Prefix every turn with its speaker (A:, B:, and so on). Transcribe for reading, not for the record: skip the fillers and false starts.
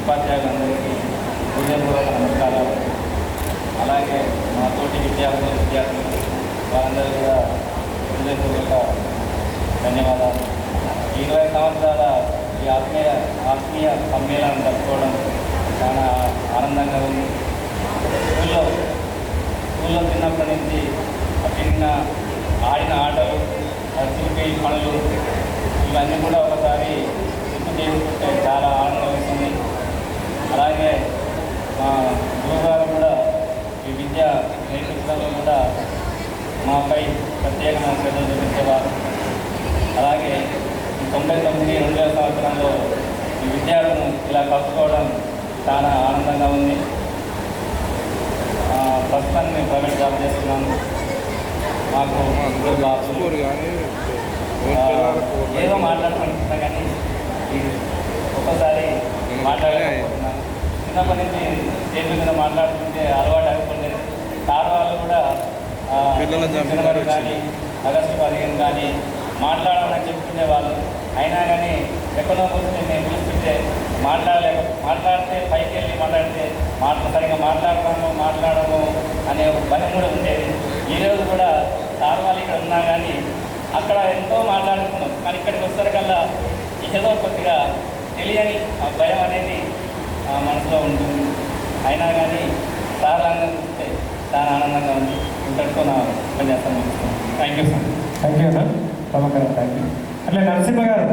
A: ఉపాధ్యాయులందరికీ హృదయపూర్వక నమస్కారాలు. అలాగే మా తోటి విద్యార్థులు వారందరికీ కూడా హృదయపూర్వక ధన్యవాదాలు. 20 సంవత్సరాల ఈ ఆత్మీయ సమ్మేళనం జరుపుకోవడం చాలా ఆనందంగా ఉంది. స్కూల్లో చిన్నప్పటి నుంచి తిన్న ఆడిన ఆటలు, చిలిపి పనులు ఇవన్నీ కూడా ఒకసారి గుర్తు చేసుకుంటే చాలా ఆనందం వేస్తుంది. అలాగే మా గురువుగారు కూడా ఈ విద్య నేర్పించడంలో కూడా మాపై ప్రత్యేకమైన శ్రద్ధ చూపించేవారు. అలాగే 99-2000 సంవత్సరంలో ఈ విద్యార్థులను ఇలా కలుసుకోవడం చాలా ఆనందంగా ఉంది. ప్రస్తుతాన్ని నేను ప్రైవేట్ జాబ్ చేస్తున్నాను. మాకు ఏదో మాట్లాడుకుంటున్నా కానీ ఒక్కసారి మాట్లాడలేకపోతున్నాను. చిన్నప్పటి నుంచి స్టేజ్ మీద మాట్లాడుతుంటే అలవాటు అయిపోలేదు. సార్ వాళ్ళు కూడా జనవరి కానీ ఆగస్టు 15 కానీ మాట్లాడాలని చెప్పుకునే వాళ్ళు. అయినా కానీ ఎక్కడో కూర్చొని నేను చూస్తుంటే మాట్లాడితే పైకి వెళ్ళి మాట్లాడితే సరిగ్గా మాట్లాడము అనే ఒక భయం కూడా ఉండేది. ఈరోజు కూడా సార్ వాళ్ళు ఇక్కడ ఉన్నా కానీ అక్కడ ఎంతో మాట్లాడుకున్నాం, కానీ ఇక్కడికి వచ్చేసరికల్లా ఏదో కొద్దిగా తెలియని ఆ భయం అనేది మనసులో ఉంటుంది. అయినా కానీ సార్ అందరూ చూస్తే చాలా ఆనందంగా ఉంది. ఇంతటితో నా ఉపన్యాసం ముగిస్తున్నాను. Thank you sir.
B: Thank you sir. Thank you. అట్లే నరసింహ గారు